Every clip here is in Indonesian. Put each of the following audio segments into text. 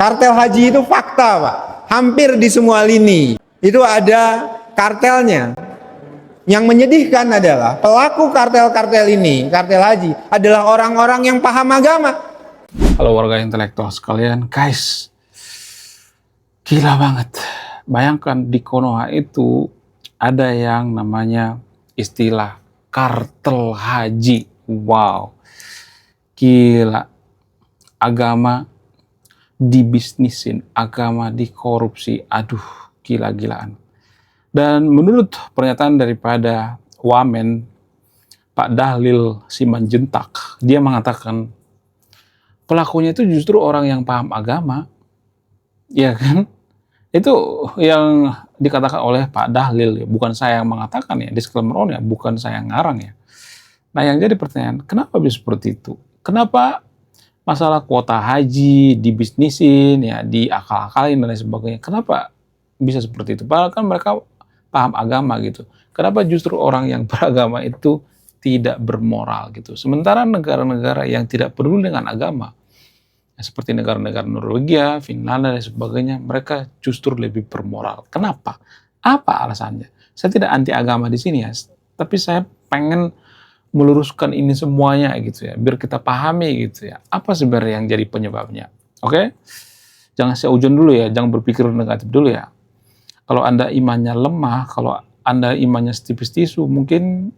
Kartel haji itu fakta, Pak. Hampir di semua lini itu ada kartelnya. Yang menyedihkan adalah pelaku kartel-kartel ini, kartel haji, adalah orang-orang yang paham agama. Halo warga intelektual sekalian, guys, gila banget. Bayangkan di Konoha itu ada yang namanya istilah kartel haji. Wow, gila. Agama dibisnisin, agama dikorupsi. Aduh, gila-gilaan. Dan menurut pernyataan daripada Wamen, Pak Dahlil Simanjuntak, dia mengatakan pelakunya itu justru orang yang paham agama, ya kan? Itu yang dikatakan oleh Pak Dahlil, bukan saya yang mengatakan ya, disclaimer on ya, bukan saya yang ngarang ya. Nah yang jadi pertanyaan, kenapa bisa seperti itu? Kenapa masalah kuota haji dibisnisin, ya diakal-akalin dan lain sebagainya? Kenapa bisa seperti itu? Padahal kan mereka paham agama gitu. Kenapa justru orang yang beragama itu tidak bermoral gitu? Sementara negara-negara yang tidak peduli dengan agama, seperti negara-negara Norwegia, Finlandia, dan sebagainya, mereka justru lebih bermoral. Kenapa? Apa alasannya? Saya tidak anti agama di sini ya, tapi saya pengen meluruskan ini semuanya gitu ya, biar kita pahami gitu ya, apa sebenarnya yang jadi penyebabnya. Oke? Jangan seujon dulu ya, jangan berpikir negatif dulu ya. Kalau Anda imannya lemah, kalau Anda imannya setipis tisu, mungkin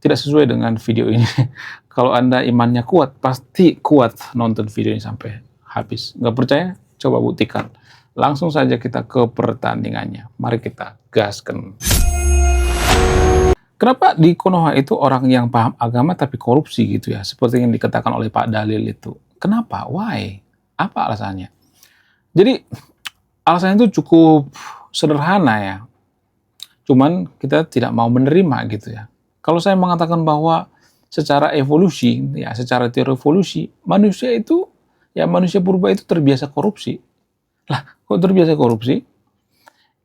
tidak sesuai dengan video ini. Kalau Anda imannya kuat, pasti kuat nonton video ini sampai habis. Nggak percaya? Coba buktikan. Langsung saja kita ke pertandingannya. Mari kita gaskan. Kenapa di Konoha itu orang yang paham agama tapi korupsi gitu ya? Seperti yang dikatakan oleh Pak Dahlil itu. Kenapa? Why? Apa alasannya? Jadi alasannya itu cukup sederhana ya. Cuman kita tidak mau menerima gitu ya. Kalau saya mengatakan bahwa secara evolusi, ya secara teori evolusi, manusia itu, ya manusia purba itu terbiasa korupsi. Lah, kok terbiasa korupsi?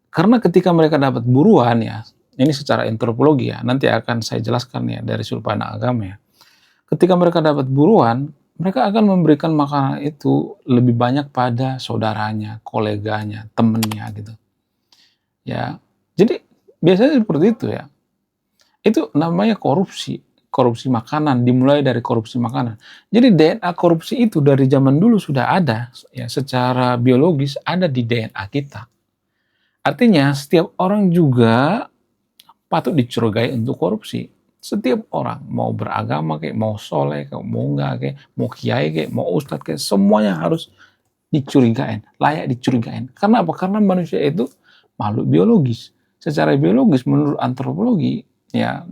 Karena ketika mereka dapat buruan ya, ini secara antropologi ya, nanti akan saya jelaskan ya dari sudut pandang agama ya. Ketika mereka dapat buruan, mereka akan memberikan makanan itu lebih banyak pada saudaranya, koleganya, temennya gitu. Ya, jadi biasanya seperti itu ya. Itu namanya korupsi makanan, dimulai dari korupsi makanan. Jadi DNA korupsi itu dari zaman dulu sudah ada, ya secara biologis ada di DNA kita. Artinya setiap orang juga patut dicurigai untuk korupsi. Setiap orang, mau beragama kayak, mau soleh kayak, mau enggak kayak, mau kiai kayak, mau ustadz kayak, semuanya harus dicurigain, layak dicurigain. Karena apa? Karena manusia itu makhluk biologis. Secara biologis menurut antropologi, ya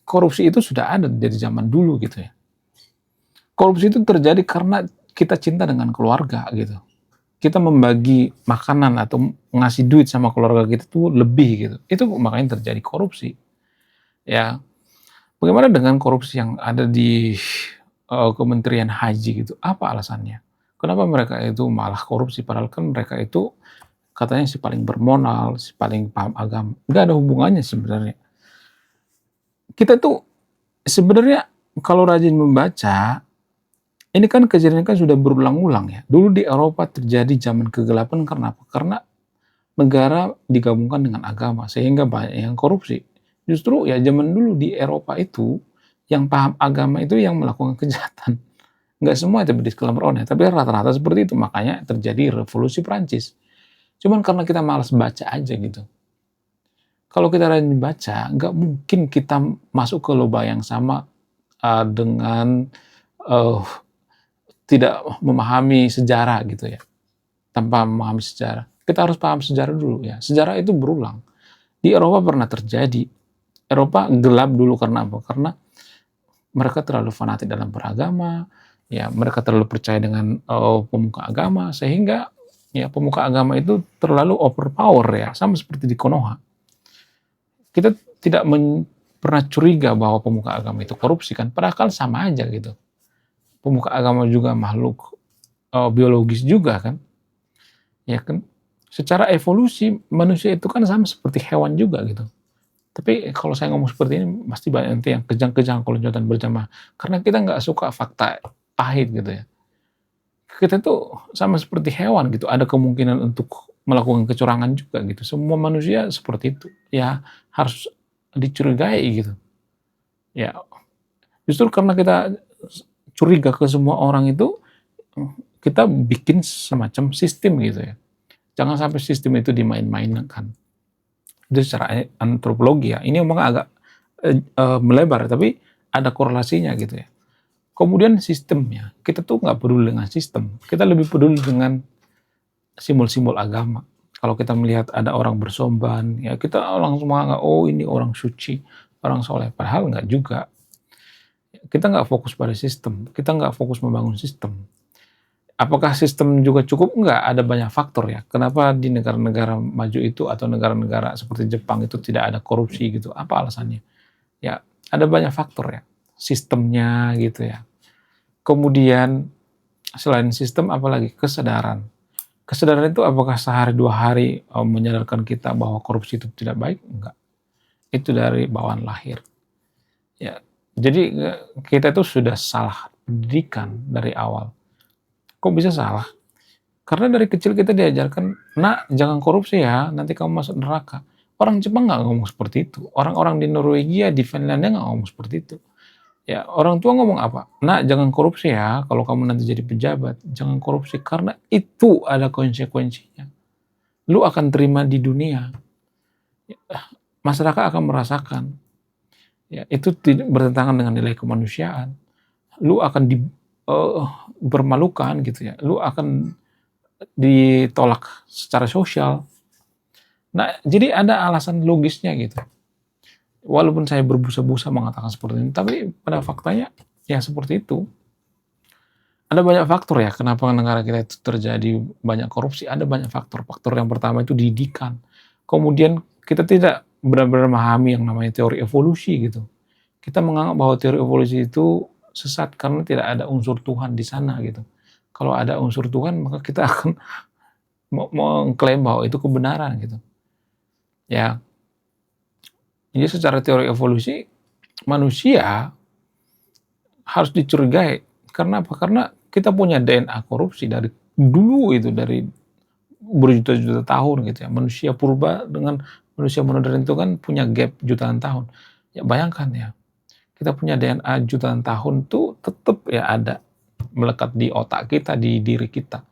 korupsi itu sudah ada dari zaman dulu gitu ya. Korupsi itu terjadi karena kita cinta dengan keluarga gitu. Kita membagi makanan atau ngasih duit sama keluarga kita tuh lebih gitu. Itu makanya terjadi korupsi. Ya. Bagaimana dengan korupsi yang ada di Kementerian Haji gitu? Apa alasannya? Kenapa mereka itu malah korupsi padahal kan mereka itu katanya si paling bermoral, si paling paham agama. Nggak ada hubungannya sebenarnya. Kita tuh sebenarnya kalau rajin membaca, ini kan kejadian kan sudah berulang-ulang ya. Dulu di Eropa terjadi zaman kegelapan karena apa? Karena negara digabungkan dengan agama sehingga banyak yang korupsi. Justru ya zaman dulu di Eropa itu yang paham agama itu yang melakukan kejahatan. Nggak semua itu disclaimer on ya, tapi rata-rata seperti itu. Makanya terjadi revolusi Prancis. Cuman karena kita malas baca aja gitu. Kalau kita rajin baca, nggak mungkin kita masuk ke lubang yang sama dengan tidak memahami sejarah gitu ya. Tanpa memahami sejarah. Kita harus paham sejarah dulu ya. Sejarah itu berulang. Di Eropa pernah terjadi. Eropa gelap dulu karena apa? Karena mereka terlalu fanatik dalam beragama, ya mereka terlalu percaya dengan pemuka agama, sehingga ya pemuka agama itu terlalu overpower ya, sama seperti di Konoha. Kita tidak pernah curiga bahwa pemuka agama itu korupsi kan, padahal kan sama aja gitu. Pemuka agama juga makhluk biologis juga kan, ya kan. Secara evolusi manusia itu kan sama seperti hewan juga gitu. Tapi kalau saya ngomong seperti ini pasti banyak nanti yang kejang-kejang kalau nonton berjamaah, karena kita nggak suka fakta pahit gitu ya. kita tuh sama seperti hewan gitu, ada kemungkinan untuk melakukan kecurangan juga gitu. Semua manusia seperti itu, ya harus dicurigai gitu. Ya, justru karena kita curiga ke semua orang itu, kita bikin semacam sistem gitu ya. Jangan sampai sistem itu dimain-mainkan. Itu secara antropologi ya. Ini memang agak melebar, tapi ada korelasinya gitu ya. Kemudian sistemnya, kita tuh nggak peduli dengan sistem, kita lebih peduli dengan simbol-simbol agama. Kalau kita melihat ada orang bersorban, ya kita langsung menganggap, oh ini orang suci, orang soleh. Padahal nggak juga. Kita nggak fokus pada sistem, kita nggak fokus membangun sistem. Apakah sistem juga cukup? Enggak, ada banyak faktor ya. Kenapa di negara-negara maju itu atau negara-negara seperti Jepang itu tidak ada korupsi gitu? Apa alasannya? Ya, ada banyak faktor ya. Sistemnya gitu ya. Kemudian selain sistem, apalagi kesadaran. Kesadaran itu apakah sehari dua hari menyadarkan kita bahwa korupsi itu tidak baik? Enggak. Itu dari bawaan lahir. Ya, jadi kita itu sudah salah pendidikan dari awal. Kok bisa salah? Karena dari kecil kita diajarkan, nak jangan korupsi ya, nanti kamu masuk neraka. Orang Jepang nggak ngomong seperti itu. Orang-orang di Norwegia, di Finlandia nggak ngomong seperti itu. Ya, orang tua ngomong apa? Nak jangan korupsi ya, kalau kamu nanti jadi pejabat, jangan korupsi karena itu ada konsekuensinya. Lu akan terima di dunia. Ya, masyarakat akan merasakan. Ya, itu bertentangan dengan nilai kemanusiaan. Lu akan dipermalukan gitu ya. Lu akan ditolak secara sosial. Nah, jadi ada alasan logisnya gitu. Walaupun saya berbusa-busa mengatakan seperti ini, tapi pada faktanya ya seperti itu. Ada banyak faktor ya kenapa negara kita itu terjadi banyak korupsi. Ada banyak faktor. Faktor yang pertama itu didikan. Kemudian kita tidak benar-benar memahami yang namanya teori evolusi gitu. Kita menganggap bahwa teori evolusi itu sesat karena tidak ada unsur Tuhan di sana gitu. Kalau ada unsur Tuhan maka kita akan mengklaim bahwa itu kebenaran gitu. Ya, jadi secara teori evolusi manusia harus dicurigai. Karena apa? Karena kita punya DNA korupsi dari dulu itu, dari berjuta-juta tahun gitu ya. Manusia purba dengan manusia modern itu kan punya gap jutaan tahun. Ya bayangkan ya, kita punya DNA jutaan tahun tuh tetap ya ada melekat di otak kita, di diri kita.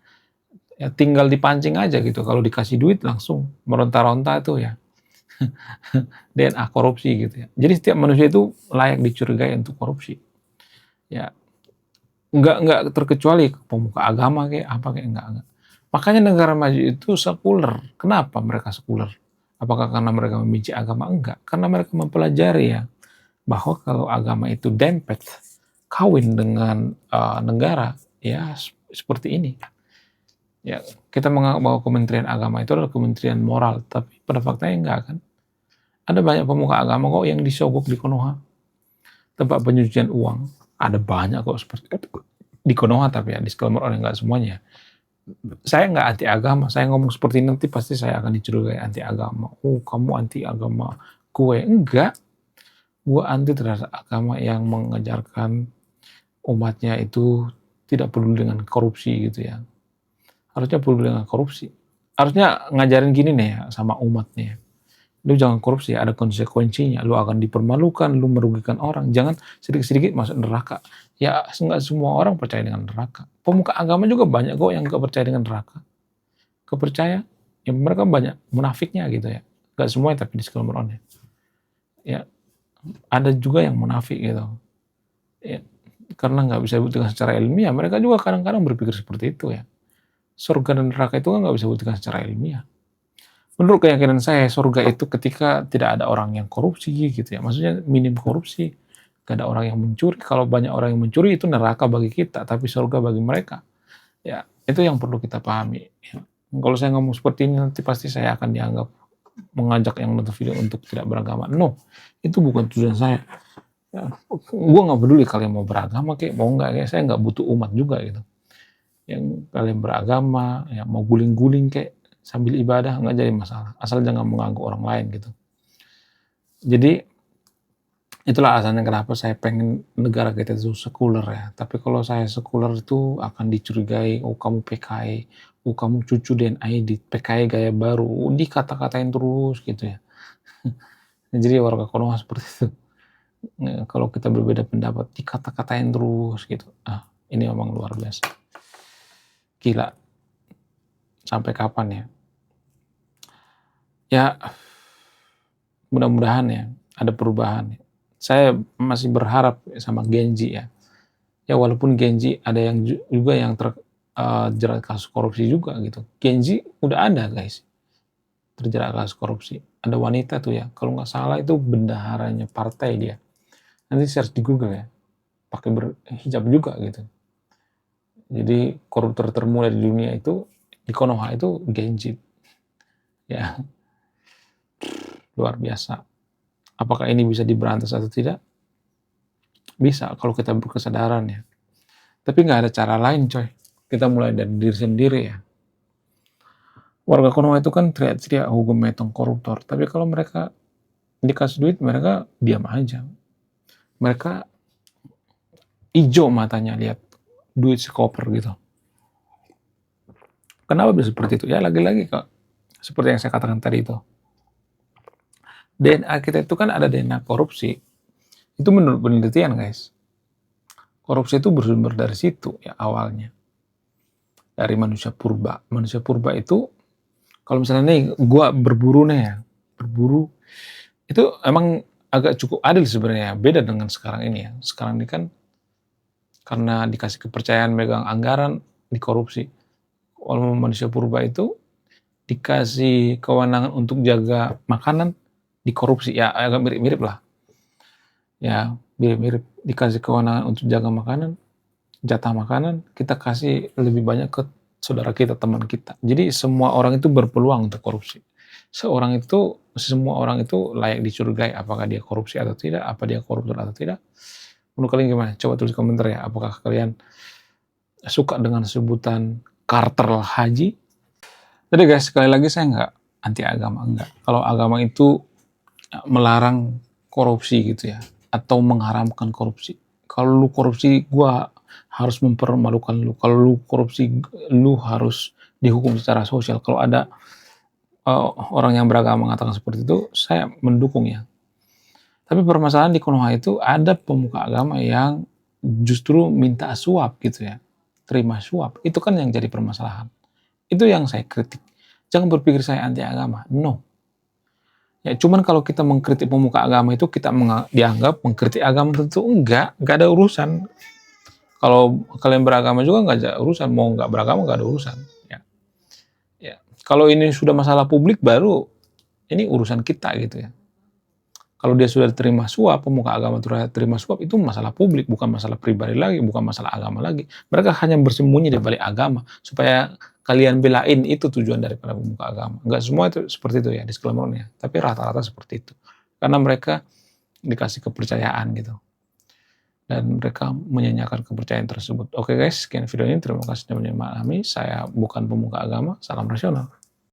Ya tinggal dipancing aja gitu. Kalau dikasih duit langsung meronta-ronta itu ya. DNA korupsi gitu ya. Jadi setiap manusia itu layak dicurigai untuk korupsi. Ya, enggak terkecuali pemuka agama kayak apa kayak enggak. Makanya negara maju itu sekuler. Kenapa mereka sekuler? Apakah karena mereka membenci agama? Enggak. Karena mereka mempelajari ya bahwa kalau agama itu dempet kawin dengan negara ya seperti ini. Ya, kita menganggap bahwa Kementerian Agama itu adalah kementerian moral, tapi pada faktanya enggak kan. Ada banyak pemuka agama kok yang disogok di Konoha. Tempat pencucian uang. Ada banyak kok seperti itu. Di Konoha tapi ya, disclaimer orang enggak semuanya. Saya enggak anti agama. Saya ngomong seperti ini nanti pasti saya akan dicurigai anti agama. Oh kamu anti agama. Gue enggak. Gue anti terhadap agama yang mengajarkan umatnya itu tidak peduli dengan korupsi gitu ya. Harusnya peduli dengan korupsi. Harusnya ngajarin gini nih ya sama umatnya. Lu jangan korupsi, ada konsekuensinya. Lu akan dipermalukan, lu merugikan orang. Jangan sedikit-sedikit masuk neraka. Ya, enggak semua orang percaya dengan neraka. Pemuka agama juga banyak kok yang enggak percaya dengan neraka. Kepercaya, ya mereka banyak munafiknya gitu ya. Enggak semuanya tapi disclaimer on ya. Ya, ada juga yang munafik gitu. Ya, karena enggak bisa dibuktikan secara ilmiah, mereka juga kadang-kadang berpikir seperti itu ya. Surga dan neraka itu kan enggak bisa dibuktikan secara ilmiah. Menurut keyakinan saya, surga itu ketika tidak ada orang yang korupsi gitu ya. Maksudnya minim korupsi. Gak ada orang yang mencuri. Kalau banyak orang yang mencuri itu neraka bagi kita, tapi surga bagi mereka. Ya, itu yang perlu kita pahami. Ya. Kalau saya ngomong seperti ini nanti pasti saya akan dianggap mengajak yang nonton video untuk tidak beragama. No, itu bukan tujuan saya. Ya, gue nggak peduli kalian mau beragama kayak mau nggak kayak saya nggak butuh umat juga gitu. Yang kalian beragama, ya mau guling-guling kayak sambil ibadah nggak jadi masalah, asal jangan mengganggu orang lain gitu. Jadi Itulah alasannya kenapa saya pengen negara kita itu sekuler ya. Tapi kalau saya sekuler itu akan dicurigai, oh kamu PKI, oh kamu cucu DNI di PKI gaya baru, oh, dikata-katain terus gitu ya. Jadi warga Konoha seperti itu. Kalau kita berbeda pendapat, dikata-katain terus gitu. Ini memang luar biasa. Gila. Sampai kapan ya? Ya, mudah-mudahan ya ada perubahan. Saya masih berharap sama Genji ya. Ya walaupun Genji ada yang juga yang terjerat kasus korupsi juga gitu. Genji udah ada guys terjerat kasus korupsi. Ada wanita tuh ya, kalau nggak salah itu bendaharanya partai dia. Nanti search di Google ya, pakai berhijab juga gitu. Jadi koruptor termuda di dunia itu di Konoha itu Genji. Ya, luar biasa. Apakah ini bisa diberantas atau tidak? Bisa kalau kita berkesadaran ya. Tapi nggak ada cara lain coy. Kita mulai dari diri sendiri ya. Warga Konoha itu kan teriak-teriak hukum metong koruptor. Tapi kalau mereka dikasih duit, mereka diam aja. Mereka hijau matanya lihat duit sekoper gitu. Kenapa bisa seperti itu? Ya lagi-lagi kok. Seperti yang saya katakan tadi itu. DNA kita itu kan ada DNA korupsi. Itu menurut penelitian guys. Korupsi itu bersumber dari situ ya awalnya. Dari manusia purba. Manusia purba itu, kalau misalnya nih gua berburu nih ya. Berburu, itu emang agak cukup adil sebenarnya. Beda dengan sekarang ini ya. Sekarang ini kan karena dikasih kepercayaan megang anggaran, dikorupsi. Kalau manusia purba itu dikasih kewenangan untuk jaga makanan, dikorupsi. Ya agak mirip-mirip lah. Ya mirip-mirip, dikasih kewenangan untuk jaga makanan, jatah makanan, kita kasih lebih banyak ke saudara kita, teman kita. Jadi semua orang itu berpeluang untuk korupsi. Semua orang itu layak dicurigai apakah dia korupsi atau tidak, apa dia koruptor atau tidak. Menurut kalian gimana? Coba tulis komentar ya. Apakah kalian suka dengan sebutan kartel haji? Jadi guys, sekali lagi saya nggak anti agama, enggak. Kalau agama itu melarang korupsi gitu ya, atau mengharamkan korupsi. Kalau lu korupsi, gua harus mempermalukan lu. Kalau lu korupsi, lu harus dihukum secara sosial. Kalau ada orang yang beragama mengatakan seperti itu, saya mendukung ya. Tapi permasalahan di Konoha itu ada pemuka agama yang justru minta suap gitu ya, terima suap. Itu kan yang jadi permasalahan. Itu yang saya kritik. Jangan berpikir saya anti agama. No. Ya, cuman kalau kita mengkritik pemuka agama itu kita dianggap mengkritik agama tentu enggak ada urusan. Kalau kalian beragama juga enggak ada urusan, mau enggak beragama enggak ada urusan. Ya. Ya. Kalau ini sudah masalah publik baru ini urusan kita gitu ya. Kalau dia sudah terima suap, pemuka agama terima suap itu masalah publik, bukan masalah pribadi lagi, bukan masalah agama lagi. Mereka hanya bersembunyi di balik agama supaya kalian belain, itu tujuan daripada pemuka agama. Enggak semua itu seperti itu ya disclaimer-nya, tapi rata-rata seperti itu. Karena mereka dikasih kepercayaan gitu. Dan mereka menyanyikan kepercayaan tersebut. Oke guys, sekian video ini. Terima kasih sudah memahami. Saya bukan pemuka agama. Salam rasional.